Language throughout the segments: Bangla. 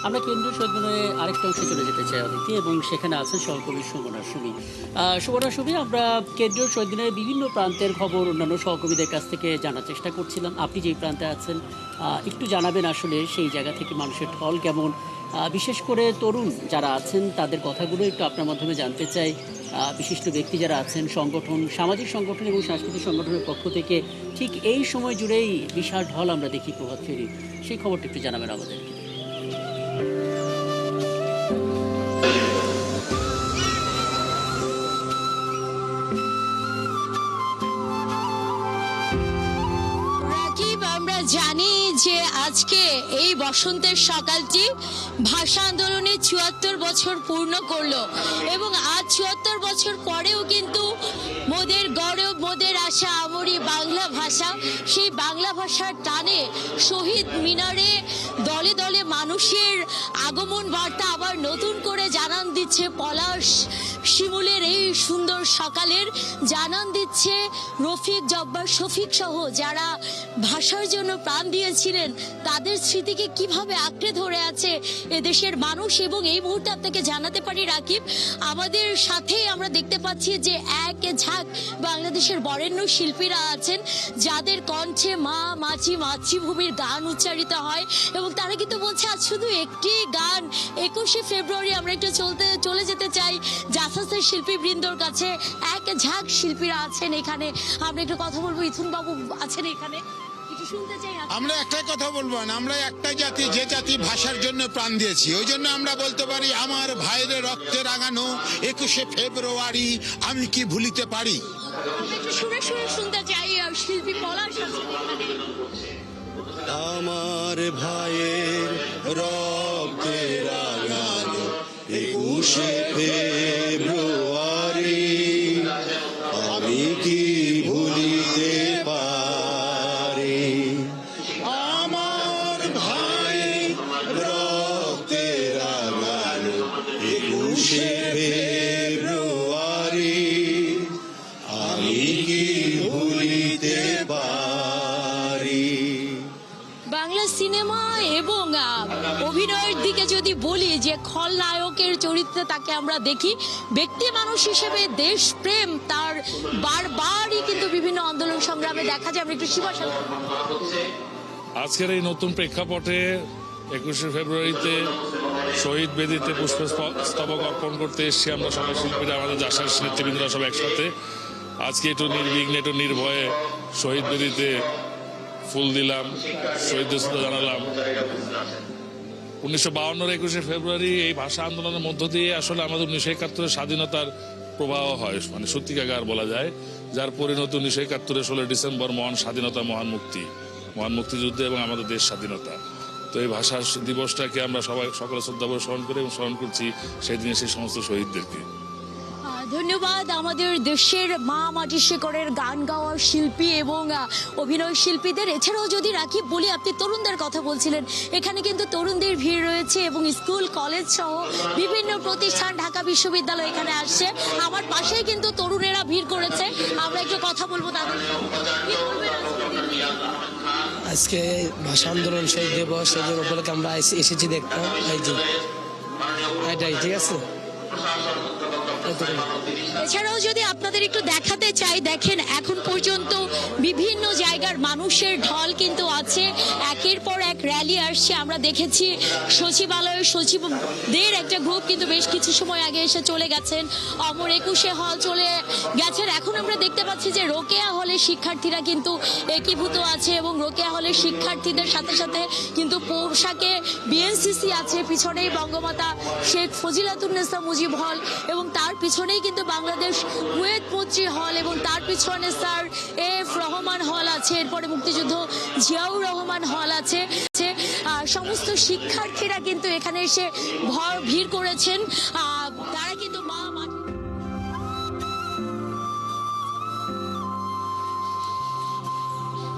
আমরা কেন্দ্রীয় শহীদ মিনারে আরেকটা অংশে চলে যেতে চাই অদিতি, এবং সেখানে আছেন সহকর্মী সুমনা সুমি। সুমনা সুমি, আমরা কেন্দ্রীয় শহীদ মিনারের বিভিন্ন প্রান্তের খবর অন্যান্য সহকর্মীদের কাছ থেকে জানার চেষ্টা করছিলাম। আপনি যেই প্রান্তে আছেন একটু জানাবেন আসলে সেই জায়গা থেকে মানুষের ঢল কেমন, বিশেষ করে তরুণ যারা আছেন তাদের কথাগুলো একটু আপনার মাধ্যমে জানতে চাই। বিশিষ্ট ব্যক্তি যারা আছেন, সংগঠন, সামাজিক সংগঠন এবং সাংস্কৃতিক সংগঠনের পক্ষ থেকে ঠিক এই সময় জুড়েই বিশাল ঢল আমরা দেখি প্রভাত ফেরি, সেই খবরটা একটু জানাবেন আমাদেরকে। আমরা জানি যে আজকে এই বসন্তের সকালটি ভাষা আন্দোলনের ৭৪ বছর পূর্ণ করলো, এবং আজ ৭৪ বছর পরেও কিন্তু মোদের গৌরব, মোদের আশা, আমরি বাংলা ভাষা, সেই বাংলা ভাষার টানে শহীদ মিনারে দলে দলে মানুষের আগমন বার্তা আবার নতুন করে জানান দিচ্ছে পলাশ শিমুলের এই সুন্দর সকালের, জানান দিচ্ছে রফিক, জব্বার, শফিক সহ যারা ভাষার জন্য প্রাণ দিয়েছিলেন তাদের স্মৃতিকে কিভাবে আঁকড়ে ধরে আছে এদেশের মানুষ। এবং এই মুহূর্তে আপনাকে জানাতে পারি রাকিব, আমাদের সাথে আমরা দেখতে পাচ্ছি যে এক ঝাঁক বাংলাদেশের বরেণ্য শিল্পীরা আছেন যাদের কণ্ঠে মা, মাছি, মাতৃভূমির গান উচ্চারিত হয়, এবং তারা কিন্তু বলছে আজ শুধু একটি গান। ২১শে ফেব্রুয়ারি আমরা একটু চলে যেতে চাই জাসাসের শিল্পীবৃন্দর কাছে। এক ঝাঁক শিল্পীরা আছেন এখানে, আমরা একটু কথা বলবো। ইথুন বাবু আছেন এখানে, আমরা একটাই কথা বলবো না, আমরা একটা জাতি, যে জাতি ভাষার জন্য প্রাণ দিয়েছি, ওই জন্য আমরা বলতে পারি আমার ভাইয়ের রক্তে রাঙানো ২১শে ফেব্রুয়ারি আমি কি ভুলিতে পারি। শুনে শুনে শুনতে চাই শিল্পী পলাশ আমার ভাইয়ের রক্তে রাঙানো ২১শে ফেব্রুয়ারি আমি কি ভুলিতে পারি। আমার ভাইয়ের রক্তে রাঙানো ২১শে ফেব্রুয়ারি আমি কি ভুলিতে পারি। বাংলা সিনেমা এবং অভিনয়ের দিকে যদি বলি, যে খলনায়কের চরিত্রে তাকে আমরা দেখি, ব্যক্তি মানুষ হিসেবে দেশপ্রেম তার বারবারই কিন্তু বিভিন্ন আন্দোলন সংগ্রামে দেখা যায়। আমরা একটু শিবাশাল আজকের এই নতুন প্রেক্ষাপটে ২১শে ফেব্রুয়ারিতে শহীদ বেদিতে পুষ্পস্তবক অর্পণ করতে এসেছি আমরা সবাই শিল্পীরা, আমাদের জাসার নেতৃবৃন্দরা সব একসাথে। আজকে একটু নির্বিঘ্নে, একটু নির্ভয়ে শহীদ বেদিতে ফুল দিলাম, শহীদদের শ্রদ্ধা জানালাম। ১৯৫২-র ২১শে ফেব্রুয়ারি এই ভাষা আন্দোলনের মধ্য দিয়ে আসলে আমাদের ১৯৭১-এর স্বাধীনতার প্রবাহ হয়, মানে সত্যিকার বলা যায়, যার পরিণতি ১৯৭১-এর ১৬ ডিসেম্বর মহান স্বাধীনতা, মহান মুক্তিযুদ্ধ এবং আমাদের দেশ স্বাধীনতা। তো এই ভাষা দিবসটাকে আমরা সবাই সকলে শ্রদ্ধা করে স্মরণ করি এবং স্মরণ করছি সেই দিনে সেই সমস্ত শহীদদেরকে। ধন্যবাদ আমাদের দেশের মা মাটি শেকড়ের গান গাওয়ার শিল্পী এবং অভিনয় শিল্পীদের। এছাড়াও যদি রাকিব বলি, আপনি তরুণদের কথা বলছিলেন, এখানে কিন্তু তরুণদের ভিড় রয়েছে এবং স্কুল, কলেজ সহ বিভিন্ন প্রতিষ্ঠান, ঢাকা বিশ্ববিদ্যালয় এখানে আসছে। আমার পাশেই কিন্তু তরুণেরা ভিড় করেছে, আমরা একটু কথা বলবো তাদের। আজকে ভাষা আন্দোলন শহীদ দিবস, সেদিন উপলক্ষে আমরা এসেছি দেখতাম, এই যে এটাই ঠিক আছে। এছাড়াও যদি আপনাদের একটু দেখাতে চাই, দেখেন এখন পর্যন্ত বিভিন্ন জায়গার মানুষের ঢল কিন্তু আছে, একের পর এক র্যালি আসছে। আমরা দেখেছি সচিবালয়ের সচিবদের একটা গ্রুপ কিন্তু বেশ কিছু সময় আগে এসে চলে গেছেন, অমর ২১শে হল চলে গেছেন। এখন আমরা দেখতে পাচ্ছি যে রোকেয়া হলের শিক্ষার্থীরা কিন্তু একীভূত আছে, এবং রোকেয়া হলের শিক্ষার্থীদের সাথে সাথে কিন্তু পোশাকে বিএনসিসি আছে, পিছনেই বঙ্গমাতা শেখ ফজিলাতুন্নেসা মুজিব হল, এবং তার পিছনেই কিন্তু বাংলাদেশ কুয়েত মৈত্রী হল, এবং তার পিছনে স্যার এফ রহমান হল আছে, এরপরে মুক্তিযুদ্ধ জিয়াউর রহমান হল আছে। সমস্ত শিক্ষার্থীরা কিন্তু এখানে এসে ভিড় করেছেন, তারা কিন্তু মা মাটি।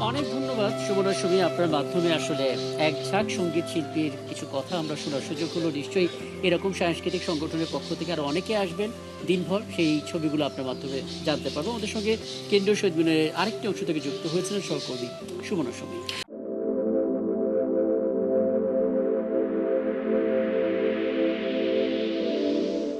অনেক ধন্যবাদ সুমনা সুমি, আপনার মাধ্যমে আসলে এক ঝাঁক সঙ্গীত শিল্পীর কিছু কথা আমরা শোনার সুযোগ হলো। নিশ্চয়ই এরকম সাংস্কৃতিক সংগঠনের পক্ষ থেকে আরও অনেকে আসবেন দিনভর, সেই ছবিগুলো আপনার মাধ্যমে জানতে পারবো। আমাদের সঙ্গে কেন্দ্রীয় শহীদ মিনারের আরেকটি অংশ থেকে যুক্ত হয়েছিলেন সহকর্মী সুমনা সুমি।